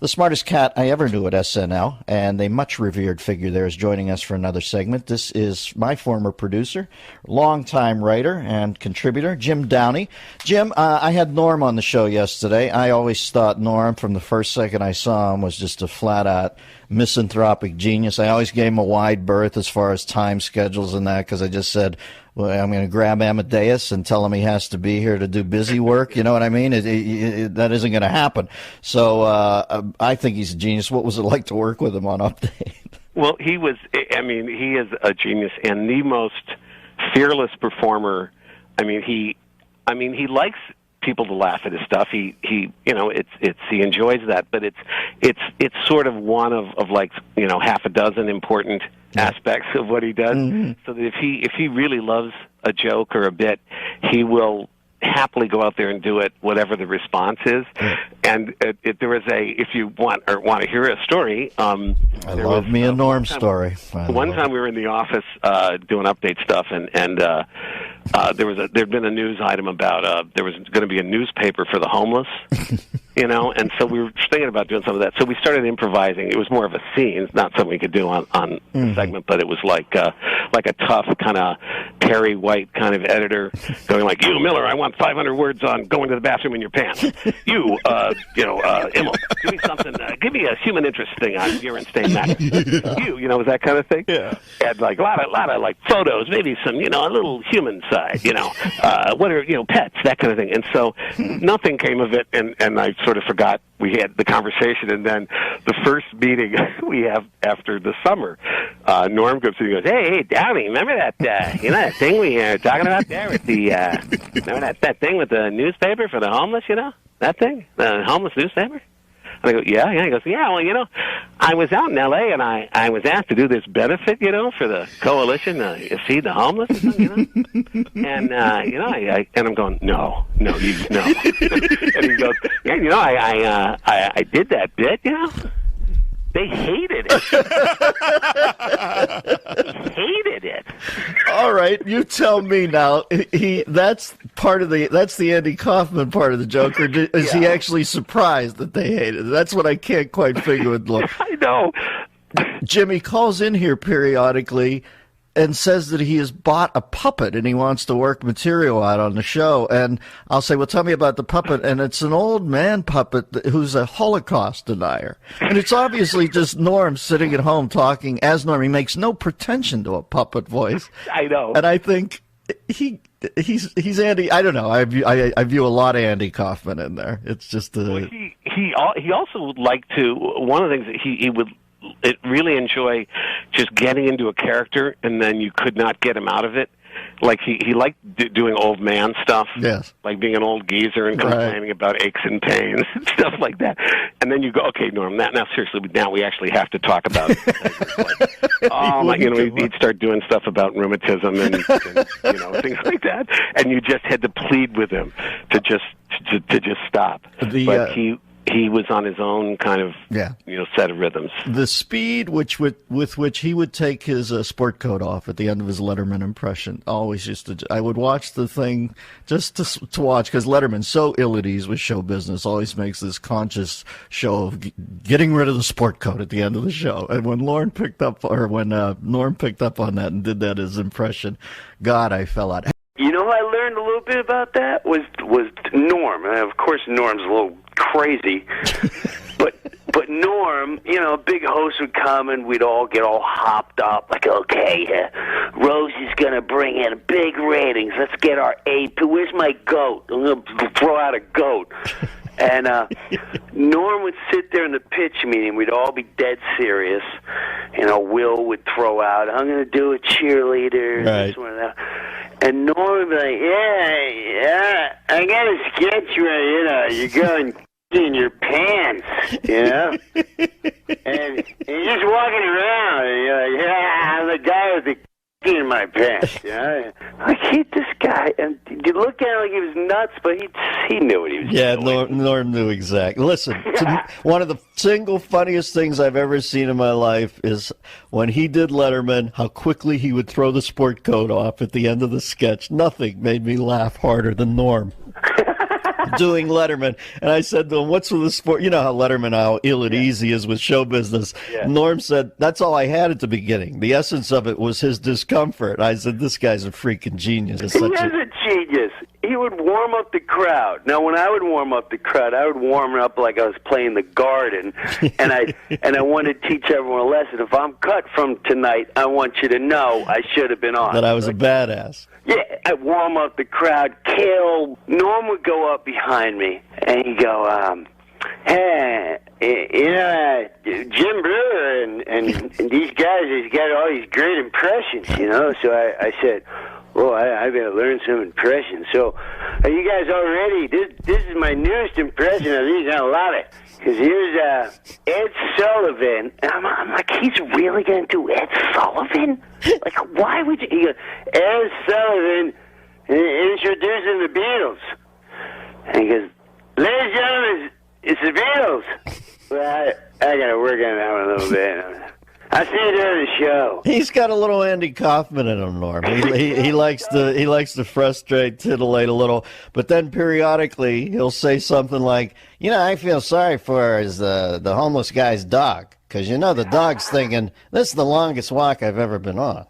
The smartest cat I ever knew at SNL, and a much revered figure there is joining us for another segment. This is my former producer, longtime writer and contributor, Jim Downey. Jim, I had Norm on the show yesterday. I always thought Norm, from the first second I saw him, was just a flat-out misanthropic genius. I always gave him a wide berth as far as time schedules and that, because I just said, well, I'm going to grab Amadeus and tell him he has to be here to do busy work. You know what I mean? That isn't going to happen. So I think he's a genius. What was it like to work with him on Update? Well, he is a genius and the most fearless performer. He likes people to laugh at his stuff. He enjoys that, but it's sort of one of like, half a dozen important aspects of what he does. Mm-hmm. So that if he really loves a joke or a bit, he will happily go out there and do it, whatever the response is. And if you want to hear a story, I love me a Norm story. One time we were in the office doing Update stuff, and there'd been a news item about there was going to be a newspaper for the homeless, and so we were thinking about doing some of that. So we started improvising. It was more of a scene, not something we could do on the segment, but it was like a tough kind of Perry White kind of editor going like, "You, Miller, I want 500 words on going to the bathroom in your pants. You, Immel, give me something. Give me a human interest thing on urine stain matter. You, was that kind of thing. Yeah. And like a lot of like photos, maybe some, a little human side. What are pets, that kind of thing. And so nothing came of it, and I sort of forgot we had the conversation. And then the first meeting we have after the summer, Norm comes in and goes, "Hey, Downey, remember that that thing we were talking about there with the remember that thing with the newspaper for the homeless, that thing, the homeless newspaper?" And I go, yeah. He goes, yeah, well, I was out in L.A. and I was asked to do this benefit, for the coalition to feed the homeless, and and I'm going, no. And he goes, yeah, I did that bit, They hated it. He hated it. All right, you tell me now. That's the Andy Kaufman part of the joke, or is he actually surprised that they hated it? That's what I can't quite figure with Lord. I know. Jimmy calls in here periodically and says that he has bought a puppet and he wants to work material out on the show. And I'll say, well, tell me about the puppet. And it's an old man puppet who's a Holocaust denier. And it's obviously just Norm sitting at home talking as Norm. He makes no pretension to a puppet voice. I know. And I think he's Andy. I don't know. I view a lot of Andy Kaufman in there. It's just well, he also would like to, one of the things that he would really enjoy just getting into a character, and then you could not get him out of it. Like he liked doing old man stuff, yes, like being an old geezer and complaining about aches and pains and stuff like that. And then you go, okay, Norm, now seriously, now we actually have to talk about it. He'd start doing stuff about rheumatism and things like that, and you just had to plead with him to just stop. But he was on his own kind of set of rhythms. The speed with which he would take his sport coat off at the end of his Letterman impression, always I would watch the thing just to watch, because Letterman's so ill at ease with show business, always makes this conscious show of getting rid of the sport coat at the end of the show. And when Norm picked up on that and did that as impression, God, I fell out. Who I learned a little bit about that was Norm. And of course, Norm's a little crazy, but Norm, a big host would come and we'd all get all hopped up, like, okay, Rose is gonna bring in big ratings. Let's get our AP. Where's my goat? I'm gonna throw out a goat. And Norm would sit there in the pitch meeting. We'd all be dead serious. Will would throw out, I'm going to do a cheerleader. Right. This one and that. And Norm would be like, yeah, I got a sketch ready. You're going in your pants, and you're just walking around. And you're like, yeah, I'm the guy with the in my pants. I hate this guy. And you look at him like he was nuts, but he knew what he was doing. Norm knew exactly. Listen, one of the single funniest things I've ever seen in my life is when he did Letterman, how quickly he would throw the sport coat off at the end of the sketch. Nothing made me laugh harder than Norm. doing Letterman. And I said to him, what's with the sport? You know how Letterman, how ill and easy is with show business. Yeah. Norm said, that's all I had at the beginning. The essence of it was his discomfort. I said, this guy's a freaking genius. He is a genius. He would warm up the crowd. Now, when I would warm up the crowd, I would warm it up like I was playing the garden, and I wanted to teach everyone a lesson. If I'm cut from tonight, I want you to know I should have been on. That I was a badass. Yeah, I'd warm up the crowd, kill. Norm would go up behind me, and he'd go, hey, Jim Brewer and these guys, he's got all these great impressions, you know. So I said, well, I better learn some impressions. So, are you guys all ready? This is my newest impression of these. I love it. Because here's Ed Sullivan. And I'm like, he's really going to do Ed Sullivan? Like, why would you? He goes, Ed Sullivan introducing the Beatles. And he goes, ladies and gentlemen, it's the Beatles. Well, I got to work on that one a little bit. I see you during the show. He's got a little Andy Kaufman in him, Norm. He likes to frustrate, titillate a little, but then periodically he'll say something like, you know, I feel sorry for the homeless guy's dog, because you know the dog's thinking, this is the longest walk I've ever been on.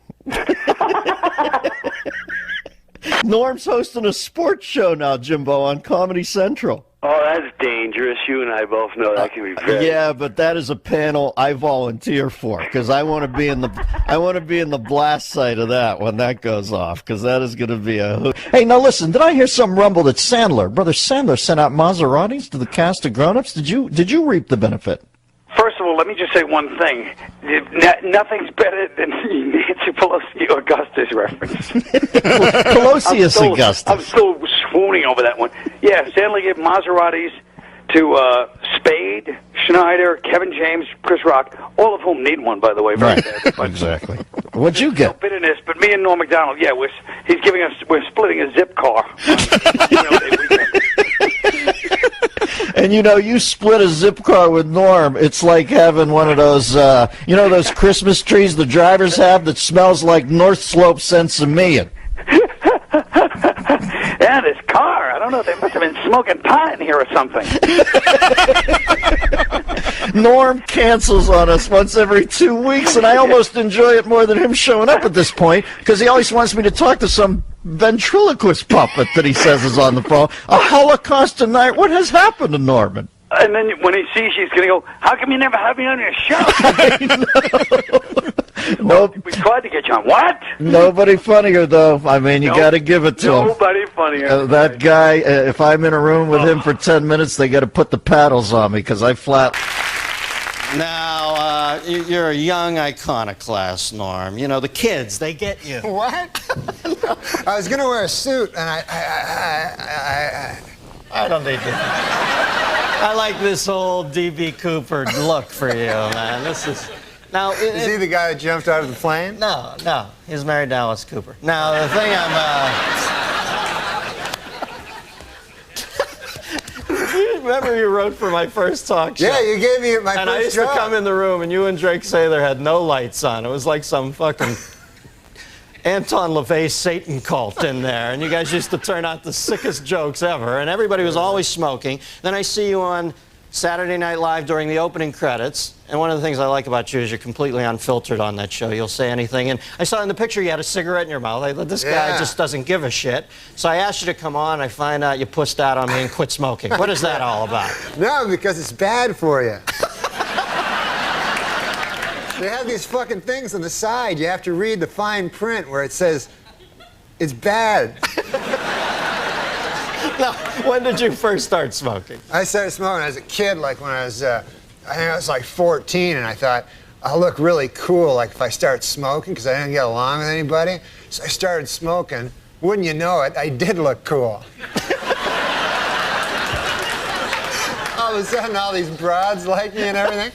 Norm's hosting a sports show now, Jimbo, on Comedy Central. Oh, that's dangerous. You and I both know that can be very. Yeah, but that is a panel I volunteer for because I want to be in the blast site of that when that goes off because that is going to be a. Hey, now listen, did I hear some rumble that Brother Sandler, sent out Maseratis to the cast of Grown Ups? Did you reap the benefit? First of all, let me just say one thing. Nothing's better than Nancy Pelosi Augustus reference. Pelosius Augustus. I'm still swooning over that one. Yeah, Stanley gave Maseratis to Spade, Schneider, Kevin James, Chris Rock, all of whom need one, by the way. Very bad. Exactly. What'd you get? No bitterness, but me and Norm Macdonald, yeah, we're splitting a zip car. And you know, you split a zip car with Norm. It's like having one of those, those Christmas trees the drivers have that smells like North Slope Sensimilla. Yeah, this car. I don't know. They must have been smoking pot in here or something. Norm cancels on us once every 2 weeks, and I almost enjoy it more than him showing up at this point because he always wants me to talk to some ventriloquist puppet that he says is on the phone. A Holocaust tonight. What has happened to Norman? And then when he sees you, he's going to go, how come you never have me on your show? Nope. We tried to get you on. What? Nobody funnier, though. I mean, you got to give it to him. Nobody funnier. That guy, if I'm in a room with him for 10 minutes, they got to put the paddles on me because I flat... Now, you're a young iconoclast, Norm. You know, the kids, they get you. What? I was going to wear a suit, and I don't need to. I like this whole D.B. Cooper look for you, man. This is... Now, is he the guy that jumped out of the plane? No. He's married to Alice Cooper. Now, the thing You remember you wrote for my first talk show? Yeah, you gave me my and first I used job. to come in the room, and you and Drake Sather had no lights on. It was like some fucking Anton LaVey Satan cult in there, and you guys used to turn out the sickest jokes ever, and everybody was always smoking. Then I see you on Saturday Night Live during the opening credits, and one of the things I like about you is you're completely unfiltered on that show. You'll say anything, and I saw in the picture you had a cigarette in your mouth. This guy just doesn't give a shit. So I asked you to come on. I find out you pussed out on me and quit smoking. What is that all about? No, because it's bad for you. They have these fucking things on the side. You have to read the fine print where it says, it's bad. Now, when did you first start smoking? I started smoking as a kid, like when I was, I think I was like 14, and I thought, I'll look really cool, like if I start smoking, because I didn't get along with anybody. So I started smoking. Wouldn't you know it, I did look cool. All of a sudden, all these broads like me and everything.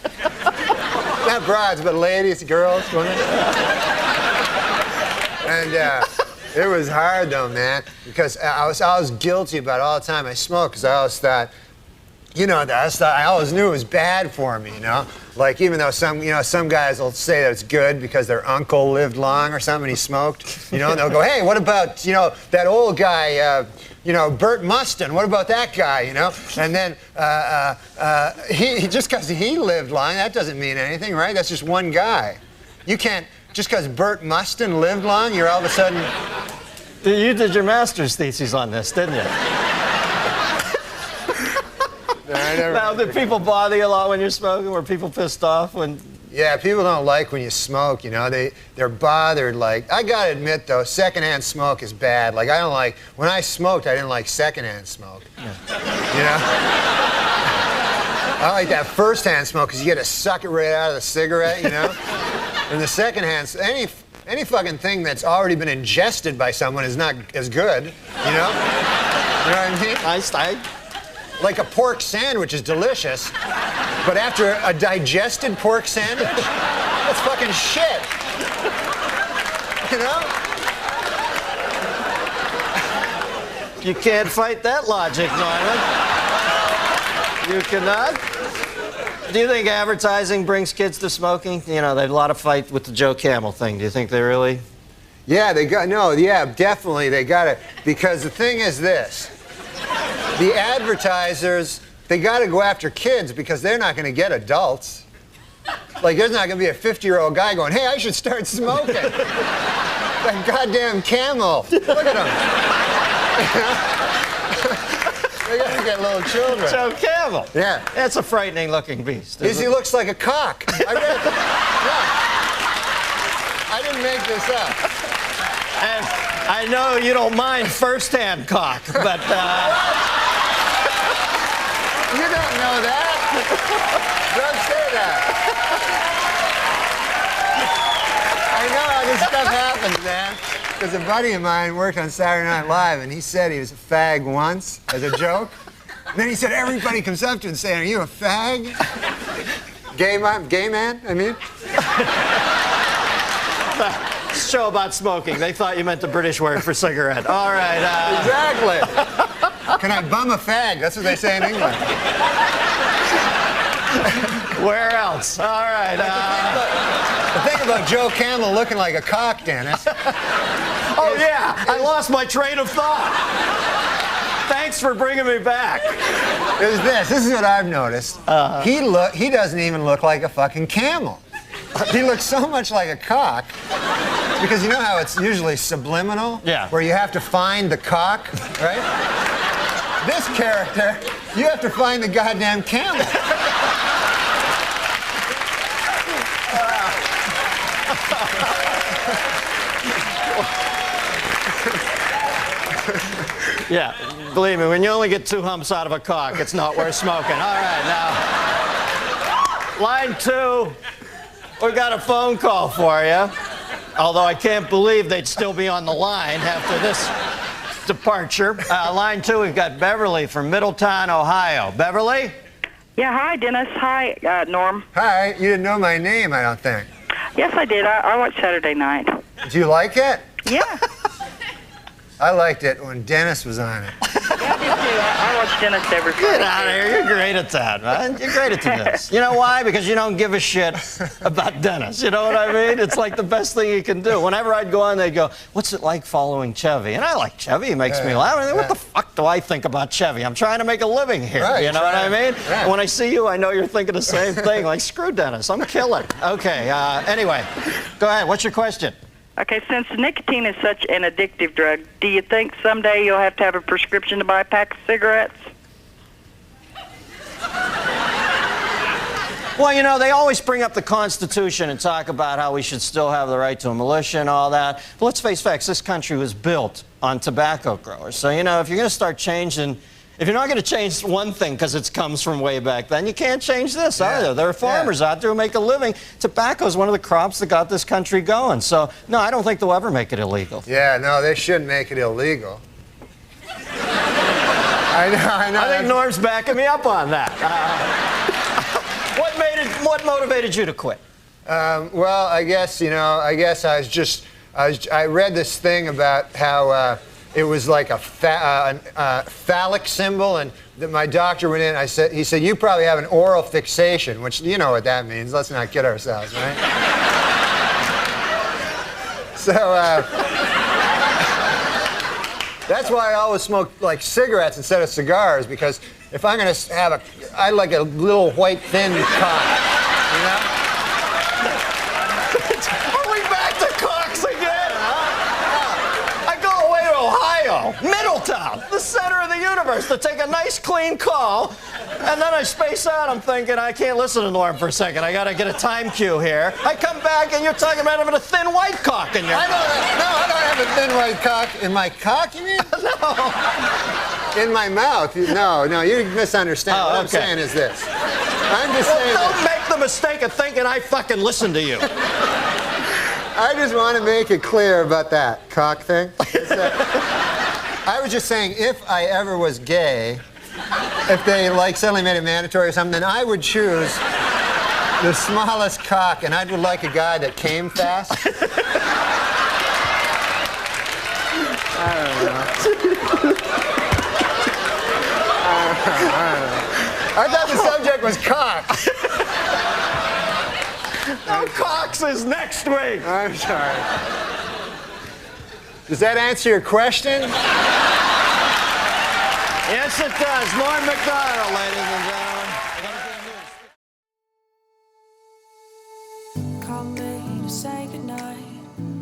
Not broads, but ladies, girls, women. And it was hard though, man, because I was guilty about it all the time I smoked, because I always thought, I always knew it was bad for me, you know? Like, even though some guys will say that it's good because their uncle lived long or something and he smoked, and they'll go, hey, what about, that old guy, Bert Mustin, what about that guy, And then he just because he lived long, that doesn't mean anything, right? That's just one guy. You can't, just because Bert Mustin lived long, you're all of a sudden... You did your master's thesis on this, didn't you? Now, did people bother you a lot when you're smoking? Were people pissed off when... Yeah, people don't like when you smoke, They're bothered. Like, I gotta admit, though, secondhand smoke is bad. Like, I don't like... When I smoked, I didn't like secondhand smoke. Yeah. I like that first-hand smoke because you get to suck it right out of the cigarette, And the secondhand... Any fucking thing that's already been ingested by someone is not as good, You know what I mean? Like a pork sandwich is delicious, but after a digested pork sandwich, that's fucking shit. You can't fight that logic, Norman. You cannot? Do you think advertising brings kids to smoking? There's a lot of fight with the Joe Camel thing. Do you think they really? Yeah, definitely they got it. Because the thing is this. The advertisers, they got to go after kids because they're not going to get adults. Like, there's not going to be a 50-year-old guy going, hey, I should start smoking. That goddamn Camel. Look at him. They got to get little children. Joe Camel. Yeah. That's a frightening-looking beast. He looks like a cock. I didn't make this up. And I know you don't mind first-hand cock, but... You don't know that. Don't say that. I know how this stuff happens, man. Because a buddy of mine worked on Saturday Night Live, and he said he was a fag once as a joke. And then he said everybody comes up to him and saying, "Are you a fag?" Gay man? I mean. Show about smoking. They thought you meant the British word for cigarette. All right. Exactly. Can I bum a fag? That's what they say in England. Where else? All right. The thing about Joe Camel looking like a cock, Dennis. I lost my train of thought. Thanks for bringing me back. This is what I've noticed. He doesn't even look like a fucking camel. He looks so much like a cock. Because you know how it's usually subliminal? Yeah. Where you have to find the cock, right? This character, you have to find the goddamn camel. Yeah, believe me, when you only get 2 humps out of a cock, it's not worth smoking. All right, now, line 2, we got a phone call for you. Although I can't believe they'd still be on the line after this departure. Line 2, we've got Beverly from Middletown, Ohio. Beverly? Yeah, hi, Dennis. Hi, Norm. Hi, you didn't know my name, I don't think. Yes, I did. I watched Saturday Night. Do you like it? Yeah. I liked it when Dennis was on it. Yeah, I did too. I watch Dennis every Friday. Get out of here. You're great at that, man. You're great at this. You know why? Because you don't give a shit about Dennis. You know what I mean? It's like the best thing you can do. Whenever I'd go on, they'd go, what's it like following Chevy? And I like Chevy. He makes me laugh. I mean, what the fuck do I think about Chevy? I'm trying to make a living here. Right, you know what I mean? Right. When I see you, I know you're thinking the same thing. Like, screw Dennis. I'm killing. Okay. Anyway, go ahead. What's your question? Okay, since nicotine is such an addictive drug, do you think someday you'll have to have a prescription to buy a pack of cigarettes? Well, you know, they always bring up the Constitution and talk about how we should still have the right to a militia and all that. But let's face facts, this country was built on tobacco growers. So, you know, if you're going to start changing, if you're not going to change one thing because it comes from way back then, you can't change this either. There are farmers out there who make a living. Tobacco is one of the crops that got this country going. So, no, I don't think they'll ever make it illegal. Yeah, no, they shouldn't make it illegal. I know. I think Norm's backing me up on that. What motivated you to quit? Well, I guess I read this thing about how it was like a phallic symbol, and that my doctor went in. He said, you probably have an oral fixation, which you know what that means. Let's not kid ourselves, right? So That's why I always smoke like cigarettes instead of cigars, because if I'm gonna have I like a little white thin cock, you know? Are we back to cocks again? I go away to Ohio, Middletown, the center of the universe, to take a nice clean call, and then I space out. I'm thinking I can't listen to Norm for a second. I gotta get a time cue here. I come back and you're talking about having a thin white cock in your. I don't have a thin white cock in my cock. You mean? No. In my mouth. No, you misunderstand. Oh, What I'm okay. saying is this. I'm just saying. Don't make the mistake of thinking I fucking listen to you. I just want to make it clear about that cock thing. I was just saying, if I ever was gay, if they like suddenly made it mandatory or something, then I would choose the smallest cock, and I would like a guy that came fast. I don't know. I thought the subject was cock. No, cocks is next week. I'm sorry. Does that answer your question? Yes, it does. Norm Macdonald, ladies and gentlemen. Call me to say goodnight.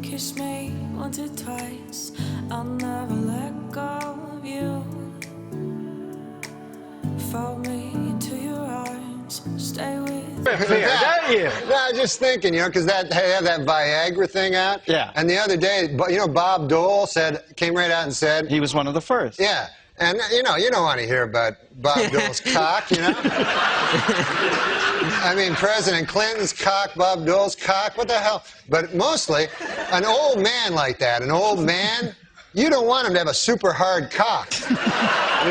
Kiss me once or twice. I'll never let go of you. Fold me into your arms. Stay with me. No, I was just thinking, because they have that Viagra thing out. Yeah. And the other day, Bob Dole came right out and said. He was one of the first. Yeah. And, you don't want to hear about Bob Dole's cock, I mean, President Clinton's cock, Bob Dole's cock, what the hell? But mostly, an old man like that, you don't want him to have a super hard cock. You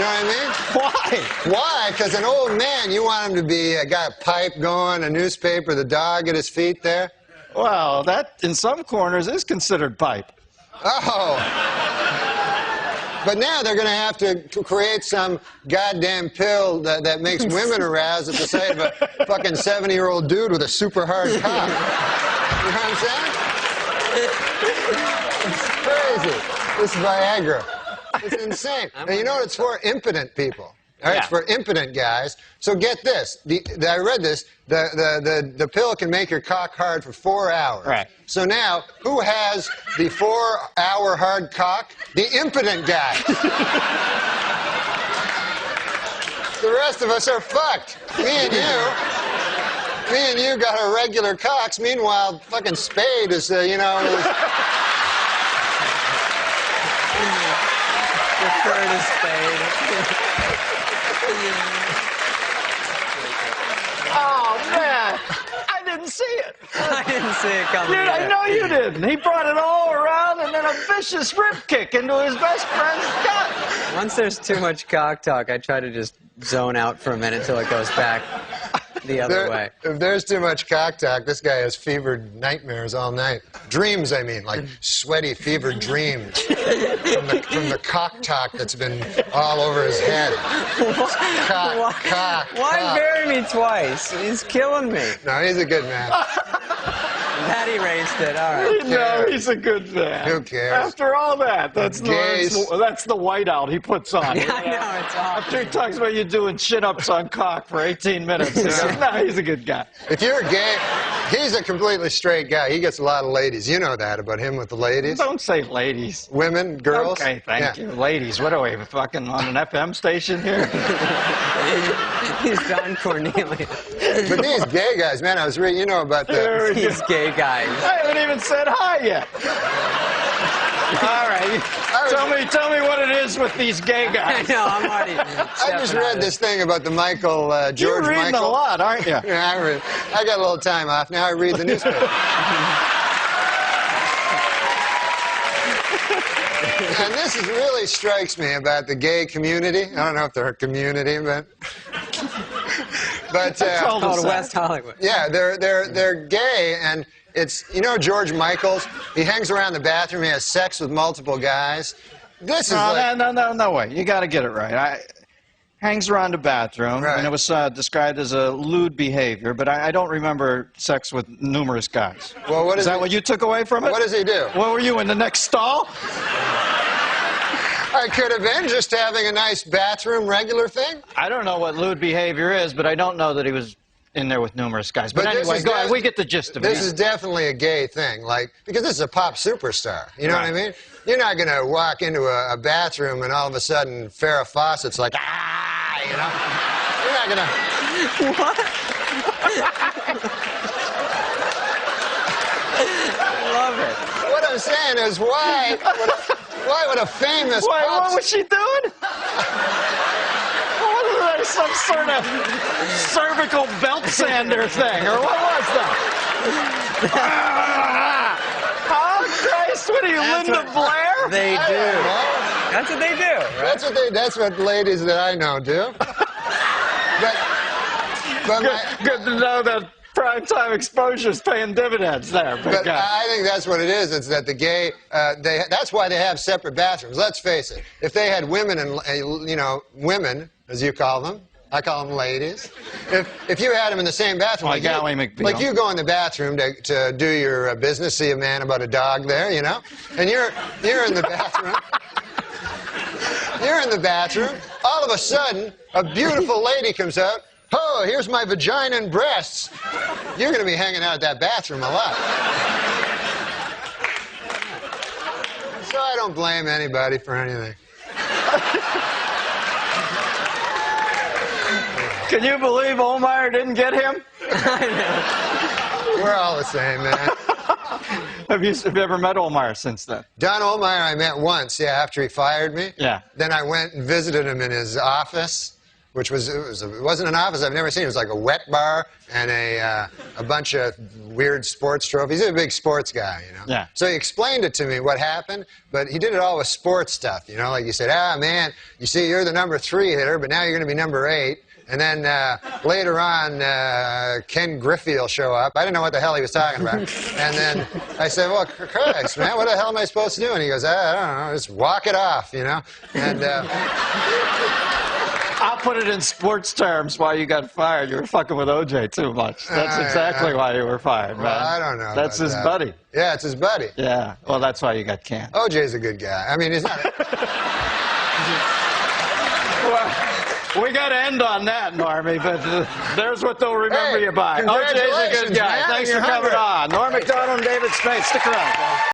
know what I mean? Why? Why? Because an old man, you want him to be got a pipe going, a newspaper, the dog at his feet there. Well, that in some corners is considered pipe. Oh. But now they're going to have to create some goddamn pill that makes women aroused at the sight of a fucking 70-year-old dude with a super hard cock. You know what I'm saying? It's crazy. This Viagra. It's insane. And you know what it's for? Impotent people. All right, it's for impotent guys. So get this. I read this. The pill can make your cock hard for 4 hours. Right. So now, who has the 4-hour hard cock? The impotent guy. The rest of us are fucked. Me and you got our regular cocks. Meanwhile, fucking Spade is, Refer to Spade. Oh, man. I didn't see it. I didn't see it coming. Dude, I know you didn't. He brought it all around and then a vicious rib kick into his best friend's gut. Once there's too much cock talk, I try to just zone out for a minute till it goes back the other way. If there's too much cock talk, this guy has fevered nightmares all night. Dreams, I mean, like sweaty, fevered dreams from the cock talk that's been all over his head. Why bury me twice? He's killing me. No, he's a good man. That erased it. All right. No, he's a good man. Who cares? After all that, that's the whiteout he puts on. Yeah, I know, it's awesome. After he talks about you doing chin-ups on cock for 18 minutes, he goes, no, he's a good guy. If you're gay, he's a completely straight guy. He gets a lot of ladies. You know that about him with the ladies. Don't say ladies. Women, girls. Okay, thank you. Ladies, what are we, fucking on an FM station here? He's Don Cornelius. But these gay guys, man, I was reading, about the... These gay guys. I haven't even said hi yet. All right. Tell me what it is with these gay guys. I know, I'm already... I just read this thing about the George You're reading Michael. a lot, aren't you? Yeah, I got a little time off. Now I read the newspaper. And this really strikes me about the gay community. I don't know if they're a community, but called West Hollywood. Yeah, they're gay, and it's George Michaels. He hangs around the bathroom. He has sex with multiple guys. This is no way. You got to get it right. Hangs around the bathroom, right. And it was described as a lewd behavior, but I don't remember sex with numerous guys. Well, is that what you took away from it? What does he do? What were you, in the next stall? I could have been just having a nice bathroom regular thing. I don't know what lewd behavior is, but I don't know that he was in there with numerous guys. But anyway, go ahead. We get the gist of it. This is definitely a gay thing, like, because this is a pop superstar. You know what I mean? You're not going to walk into a bathroom and all of a sudden Farrah Fawcett's like, ah, you know? You're not going to... What? I love it. What I'm saying is, why would a famous what was she doing? What was that, some sort of cervical belt sander thing, or what was that? Oh, Christ, what are you, Linda Blair? They do. That's what they do, right? That's what ladies that I know do. But Good to know that primetime exposure's paying dividends there. But I think that's what it is. It's that the gay, that's why they have separate bathrooms. Let's face it. If they had women and, women, as you call them, I call them ladies. If you had them in the same bathroom, like you go in the bathroom to do your business, see a man about a dog there, you know, and you're in the bathroom. You're in the bathroom. All of a sudden, a beautiful lady comes out. Oh, here's my vagina and breasts. You're going to be hanging out at that bathroom a lot. So I don't blame anybody for anything. Can you believe Olmeyer didn't get him? I know. We're all the same, man. Have you ever met Olmeyer since then? Don Olmeyer I met once, after he fired me. Yeah. Then I went and visited him in his office, which it wasn't an office I've never seen. It was like a wet bar and a bunch of weird sports trophies. He's a big sports guy, you know. Yeah. So he explained it to me what happened, but he did it all with sports stuff, you know. Like you said, man, you see, you're the number 3 hitter, but now you're going to be number 8. And then later on, Ken Griffey will show up. I didn't know what the hell he was talking about. And then I said, well, Christ, man, what the hell am I supposed to do? And he goes, I don't know, just walk it off, you know. And I'll put it in sports terms why you got fired. You were fucking with OJ too much. That's exactly why you were fired, man. Well, I don't know. That's his buddy. Yeah, it's his buddy. Yeah, well, that's why you got canned. OJ's a good guy. I mean, he's not... Well, we got to end on that, Normie, but there's what they'll remember you by. OJ's a good guy. Man, Thanks for coming on. Norm Macdonald and David Spade, stick around.